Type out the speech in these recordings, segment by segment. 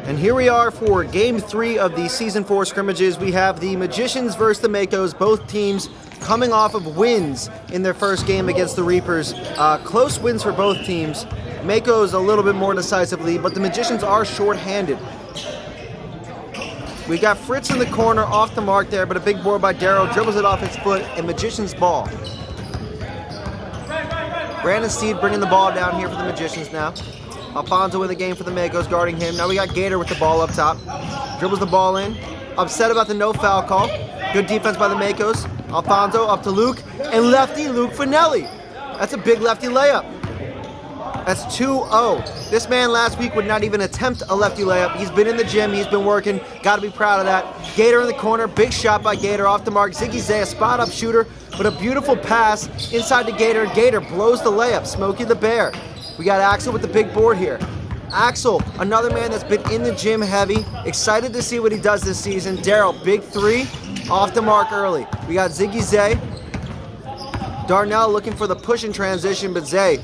And here we are for Game 3 of the Season 4 scrimmages. We have the Magicians versus the Makos, both teams coming off of wins in their first game against the Reapers. Close wins for both teams. Makos a little bit more decisively, but the Magicians are short-handed. We got Fritz in the corner, off the mark there, but a big board by Darrow, dribbles it off his foot, and Magician's ball. Brandon Steed bringing the ball down here for the Magicians now. Alfonso in the game for the Makos, guarding him. Now we got Gator with the ball up top. Dribbles the ball in. Upset about the no foul call. Good defense by the Makos. Alfonso up to Luke. And lefty Luke Finelli. That's a big lefty layup. That's 2-0. This man last week would not even attempt a lefty layup. He's been in the gym. He's been working. Got to be proud of that. Gator in the corner. Big shot by Gator off the mark. Ziggy Zay, a spot-up shooter, but a beautiful pass inside to Gator. Gator blows the layup. Smokey the Bear. We got Axel with the big board here. Axel, another man that's been in the gym heavy. Excited to see what he does this season. Darryl, big three, off the mark early. We got Ziggy Zay. Darnell looking for the push and transition, but Zay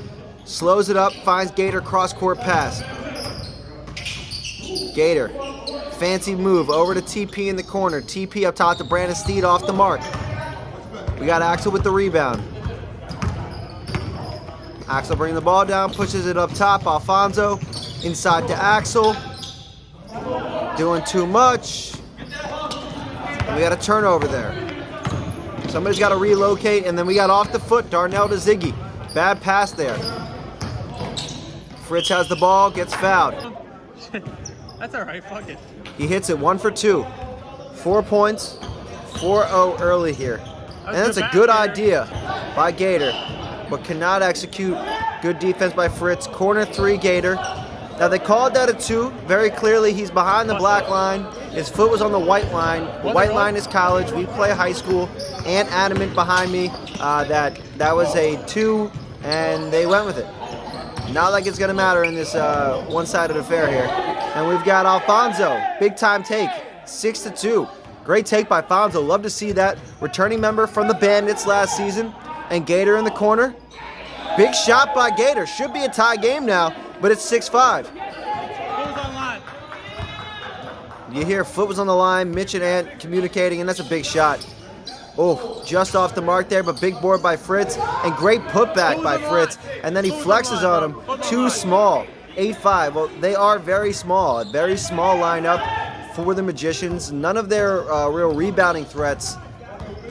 slows it up, finds Gator cross-court pass. Gator, fancy move over to TP in the corner. TP up top to Brandon Steed off the mark. We got Axel with the rebound. Axel bringing the ball down, pushes it up top. Alfonso inside to Axel. Doing too much. We got a turnover there. Somebody's got to relocate, and then we got off the foot. Darnell to Ziggy. Bad pass there. Fritz has the ball, gets fouled. That's all right, fuck it. He hits it 1 for 2. 4 points, 4-0 early here. And that's a good idea by Gator, but cannot execute. Good defense by Fritz. Corner 3, Gator. Now they called that a 2. Very clearly he's behind the black line. His foot was on the white line. The white line is college. We play high school. And adamant behind me that was a 2, and they went with it. Not like it's going to matter in this one-sided affair here. And we've got Alfonso. Big time take. 6-2. Great take by Alfonso. Love to see that. Returning member from the Bandits last season. And Gator in the corner. Big shot by Gator. Should be a tie game now, but it's 6-5. You hear foot was on the line. Mitch and Ant communicating, and that's a big shot. Oh, just off the mark there, but big board by Fritz. And great putback by Fritz. And then he flexes on him. Too small. 8-5. Well, they are very small. A very small lineup for the Magicians. None of their real rebounding threats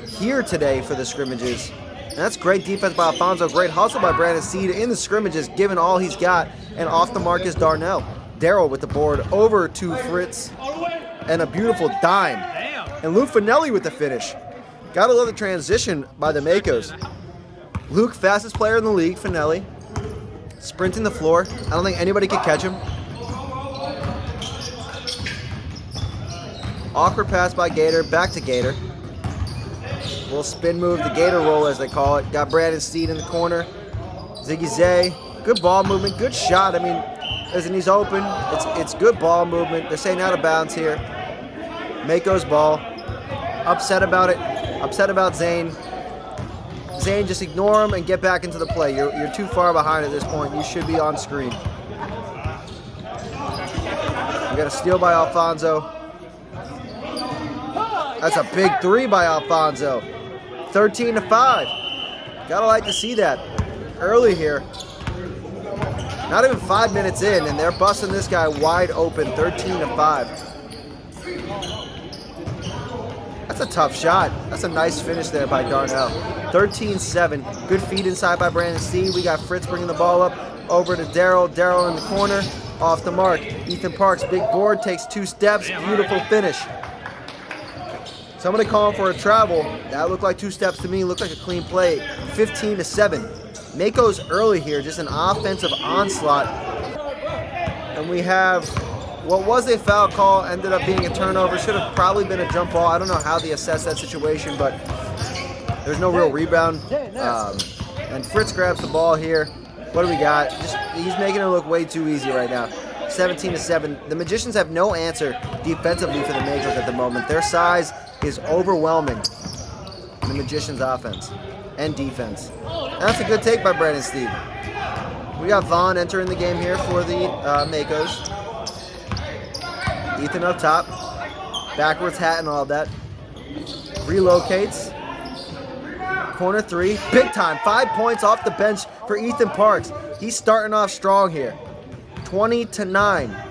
here today for the scrimmages. And that's great defense by Alfonso. Great hustle by Brandon Steed in the scrimmages, given all he's got. And off the mark is Darnell. Darryl with the board over to Fritz. And a beautiful dime. And Luke Finelli with the finish. Gotta love the transition by the Makos. Luke, fastest player in the league, Finelli. Sprinting the floor. I don't think anybody could catch him. Awkward pass by Gator. Back to Gator. Little spin move, the Gator roll as they call it. Got Brandon Steed in the corner. Ziggy Zay. Good ball movement. Good shot. I mean, listen, he's open. It's good ball movement. They're saying out of bounds here. Makos ball. Upset about it. Upset about Zane. Zane, just ignore him and get back into the play. You're too far behind at this point. You should be on screen. We got a steal by Alfonso. That's a big 3 by Alfonso. 13-5. Gotta like to see that early here. Not even 5 minutes in, and they're busting this guy wide open. 13-5. That's a tough shot. That's a nice finish there by Darnell. 13-7. Good feed inside by Brandon Steed. We got Fritz bringing the ball up over to Darryl. Darryl in the corner. Off the mark. Ethan Parks, big board, takes 2 steps. Beautiful finish. Somebody calling for a travel. That looked like 2 steps to me. Looked like a clean play. 15-7. Makos early here. Just an offensive onslaught. And we have what was a foul call, ended up being a turnover. Should have probably been a jump ball. I don't know how they assessed that situation, but there's no real rebound. And Fritz grabs the ball here. What do we got? He's making it look way too easy right now. 17-7. The Magicians have no answer defensively for the Makos at the moment. Their size is overwhelming the Magicians' offense and defense. And that's a good take by Brandon Steed. We got Vaughn entering the game here for the Makos. Ethan up top. Backwards hat and all that. Relocates. Corner 3. Big time. 5 points off the bench for Ethan Parks. He's starting off strong here. 20-9.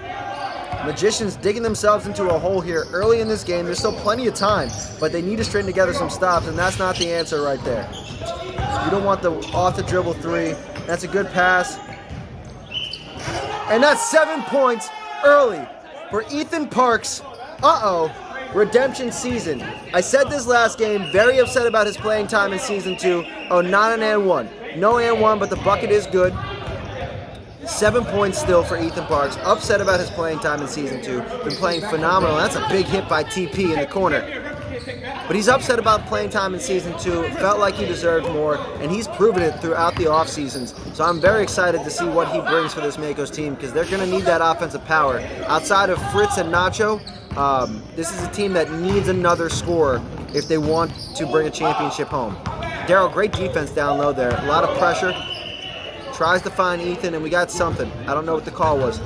Magicians digging themselves into a hole here early in this game. There's still plenty of time, but they need to string together some stops, and that's not the answer right there. You don't want the off the dribble 3. That's a good pass. And that's 7 points early for Ethan Parks. Redemption season. I said this last game, very upset about his playing time in Season 2. Oh, not an and 1. No and 1, but the bucket is good. 7 points still for Ethan Parks. Upset about his playing time in Season 2. Been playing phenomenal. That's a big hit by TP in the corner. But he's upset about playing time in Season 2. Felt like he deserved more, and he's proven it throughout the off seasons. So I'm very excited to see what he brings for this Makos team, because they're going to need that offensive power. Outside of Fritz and Nacho, this is a team that needs another scorer if they want to bring a championship home. Daryl, great defense down low there. A lot of pressure. Tries to find Ethan, and we got something. I don't know what the call was.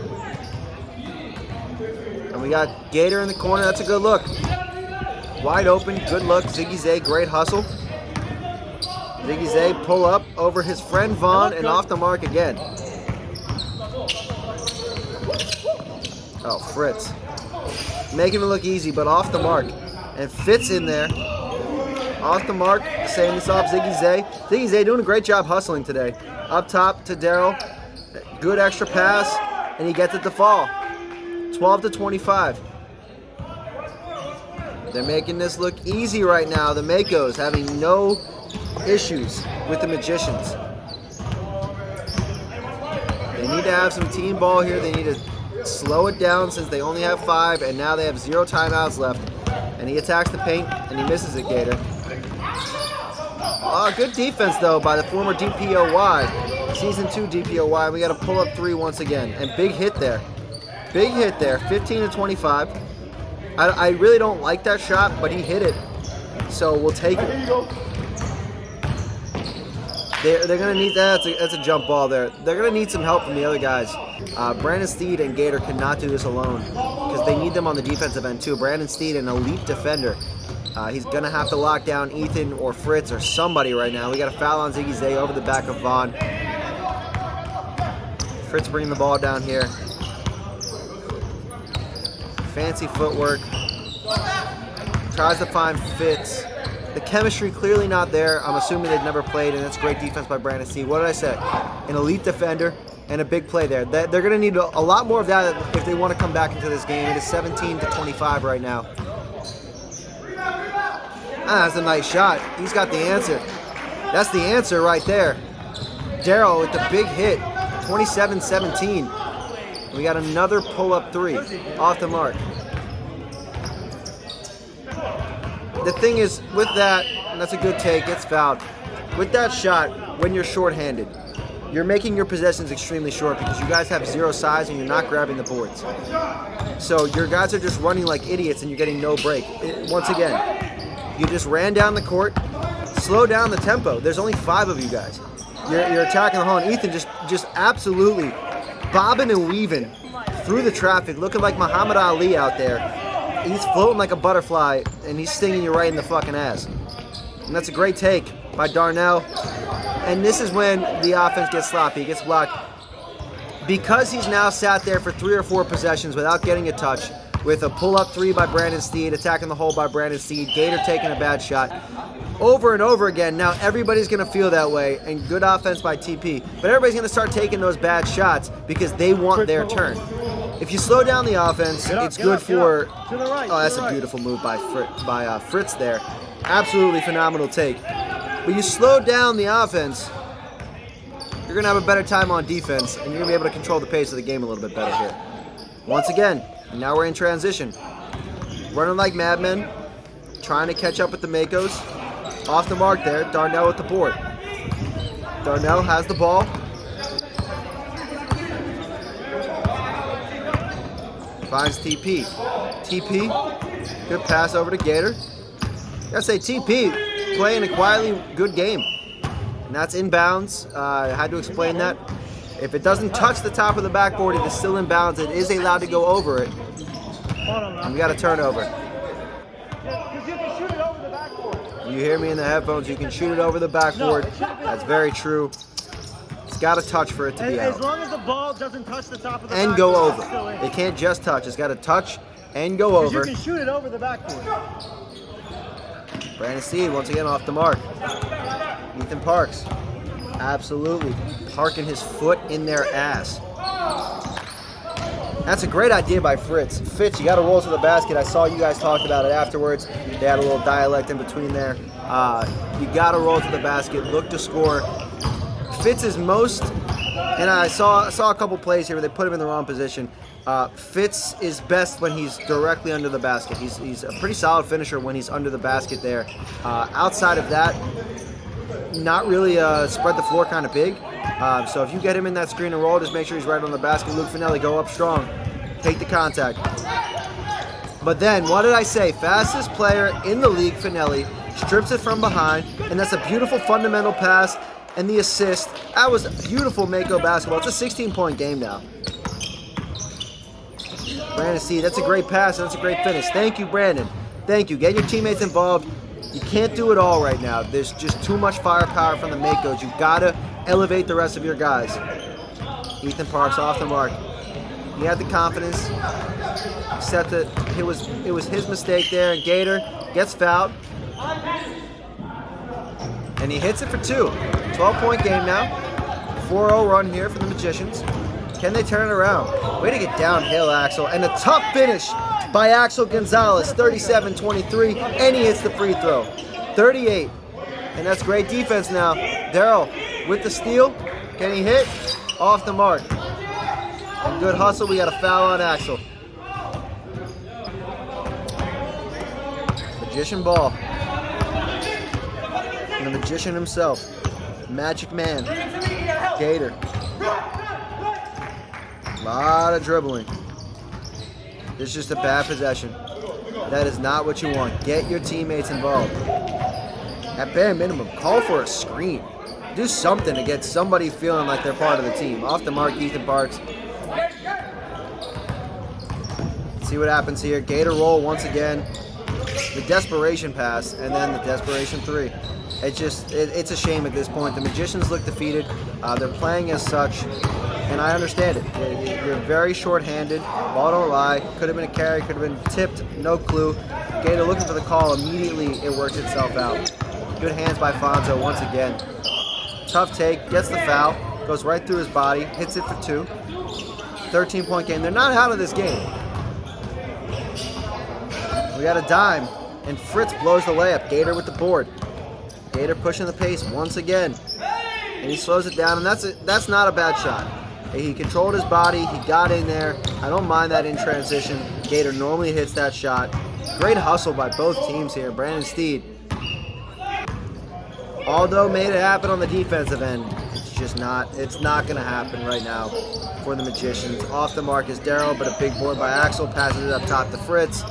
And we got Gator in the corner. That's a good look. Wide open. Good look. Ziggy Zay, great hustle. Ziggy Zay pull up over his friend Vaughn and off the mark again. Oh, Fritz. Making it look easy, but off the mark. And Fitz in there. Off the mark, saying this off Ziggy Zay. Ziggy Zay doing a great job hustling today. Up top to Daryl. Good extra pass, and he gets it to fall. 12-25. They're making this look easy right now. The Makos having no issues with the Magicians. They need to have some team ball here. They need to slow it down since they only have 5, and now they have 0 timeouts left. And he attacks the paint, and he misses it, Gator. Good defense, though, by the former DPOY. Season 2 DPOY. We got a pull-up 3 once again. And big hit there. Big hit there. 15-25. I really don't like that shot, but he hit it. So we'll take it. They're going to need that. That's a jump ball there. They're going to need some help from the other guys. Brandon Steed and Gator cannot do this alone because they need them on the defensive end, too. Brandon Steed, an elite defender. He's going to have to lock down Ethan or Fritz or somebody right now. We got a foul on Ziggy Zay over the back of Vaughn. Fritz bringing the ball down here. Fancy footwork. Tries to find Fitz. The chemistry clearly not there. I'm assuming they've never played, and that's great defense by Brandon Steed. What did I say? An elite defender and a big play there. They're going to need a lot more of that if they want to come back into this game. It is 17-25 right now. That's a nice shot. He's got the answer. That's the answer right there. Daryl with the big hit. 27-17. We got another pull-up 3 off the mark. The thing is, with that, and that's a good take, gets fouled. With that shot, when you're shorthanded, you're making your possessions extremely short because you guys have 0 size and you're not grabbing the boards. So your guys are just running like idiots and you're getting no break. Once again, you just ran down the court, slow down the tempo. There's only 5 of you guys. You're attacking the hole, and Ethan just absolutely bobbing and weaving through the traffic, looking like Muhammad Ali out there. He's floating like a butterfly, and he's stinging you right in the fucking ass. And that's a great take by Darnell. And this is when the offense gets sloppy, gets blocked. Because he's now sat there for 3 or 4 possessions without getting a touch, with a pull-up 3 by Brandon Steed, attacking the hole by Brandon Steed, Gator taking a bad shot. Over and over again, now everybody's going to feel that way, and good offense by TP. But everybody's going to start taking those bad shots because they want their turn. If you slow down the offense, it's good for... Oh, that's a beautiful move by Fritz there. Absolutely phenomenal take. But you slow down the offense, you're going to have a better time on defense, and you're going to be able to control the pace of the game a little bit better here. Once again, now we're in transition. Running like madmen, trying to catch up with the Makos. Off the mark there, Darnell with the board. Darnell has the ball. Finds TP. TP, good pass over to Gator. Gotta say, TP playing a quietly good game. And that's inbounds. I had to explain that. If it doesn't touch the top of the backboard, it is still inbounds. It is allowed to go over it. And we got a turnover. You hear me in the headphones, you can shoot it over the backboard. That's very true. It's got to touch for it to be out. As long as the ball doesn't touch the top of the and backboard, go it's still over. in. It can't just touch. It's got to touch and go over. You can shoot it over the backboard. Brandon Steed once again off the mark. Ethan Parks, absolutely parking his foot in their ass. That's a great idea by Fritz. Fitz, you got to roll to the basket. I saw you guys talked about it afterwards. They had a little dialect in between there. You got to roll to the basket. Look to score. Fitz is most, and I saw a couple plays here where they put him in the wrong position. Fitz is best when he's directly under the basket. He's a pretty solid finisher when he's under the basket there. Outside of that, not really spread the floor kind of big. So if you get him in that screen and roll, just make sure he's right on the basket. Luke Finelli, go up strong. Take the contact. But then, what did I say? Fastest player in the league, Finelli, strips it from behind, and that's a beautiful fundamental pass. And the assist, that was beautiful Mako basketball. It's a 16-point game now. Brandon C, that's a great pass, and that's a great finish. Thank you, Brandon. Thank you. Get your teammates involved. You can't do it all right now. There's just too much firepower from the Makos. You've got to elevate the rest of your guys. Ethan Parks off the mark. He had the confidence. Except that it was his mistake there, and Gator gets fouled. And he hits it for 2. 12-point game now. 4-0 run here for the Magicians. Can they turn it around? Way to get downhill, Axel. And a tough finish by Axel Gonzalez, 37-23, and he hits the free throw. 38. And that's great defense now. Darryl with the steal. Can he hit? Off the mark. And good hustle. We got a foul on Axel. Magician ball. And the magician himself, Magic Man, Gator. A lot of dribbling. This is just a bad possession. That is not what you want. Get your teammates involved. At bare minimum, call for a screen. Do something to get somebody feeling like they're part of the team. Off the mark, Ethan Parks. See what happens here. Gator roll once again. The desperation pass, and then the desperation 3. It's a shame at this point. The Magicians look defeated. They're playing as such, and I understand it. You're very short-handed. Ball don't lie. Could have been a carry. Could have been tipped. No clue. Gator looking for the call. Immediately, it works itself out. Good hands by Fonzo once again. Tough take. Gets the foul. Goes right through his body. Hits it for 2. 13-point game. They're not out of this game. We got a dime, and Fritz blows the layup. Gator with the board. Gator pushing the pace once again, and he slows it down, and that's not a bad shot. He controlled his body, he got in there. I don't mind that in transition. Gator normally hits that shot. Great hustle by both teams here. Brandon Steed, although made it happen on the defensive end, it's not going to happen right now for the Magicians. Off the mark is Darryl, but a big board by Axel, passes it up top to Fritz.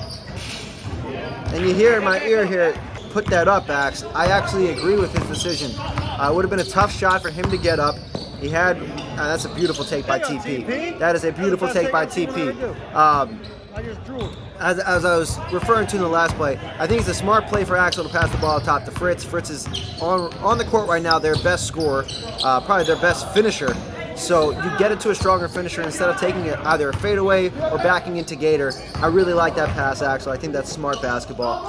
And you hear in my ear here, put that up, Ax. I actually agree with his decision. It would have been a tough shot for him to get up. He had, that's a beautiful take by TP. That is a beautiful take by TP. As I was referring to in the last play, I think it's a smart play for Axel to pass the ball top to Fritz. Fritz is on the court right now, their best scorer, probably their best finisher. So you get it to a stronger finisher instead of taking it either a fadeaway or backing into Gator. I really like that pass, Axel. I think that's smart basketball.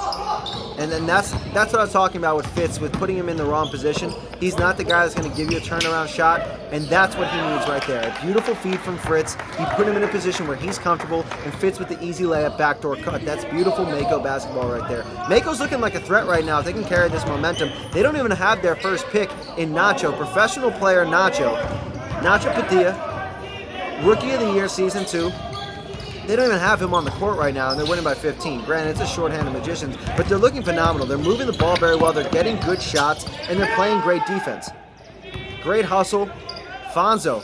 And then that's what I was talking about with Fitz, with putting him in the wrong position. He's not the guy that's going to give you a turnaround shot, and that's what he needs right there. A beautiful feed from Fritz. He put him in a position where he's comfortable, and Fitz with the easy layup backdoor cut. That's beautiful Mako basketball right there. Mako's looking like a threat right now. If they can carry this momentum, they don't even have their first pick in Nacho. Professional player Nacho Padilla, Rookie of the Year, Season 2. They don't even have him on the court right now, and they're winning by 15. Granted, it's a shorthanded Magicians, but they're looking phenomenal. They're moving the ball very well. They're getting good shots, and they're playing great defense. Great hustle. Fonzo.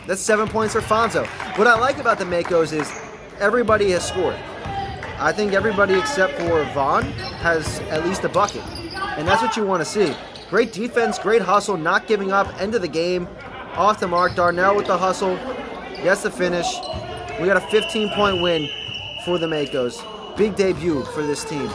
That's 7 points for Fonzo. What I like about the Makos is everybody has scored. I think everybody except for Vaughn has at least a bucket, and that's what you want to see. Great defense, great hustle, not giving up, end of the game. Off the mark, Darnell with the hustle, gets the finish. We got a 15-point win for the Makos. Big debut for this team.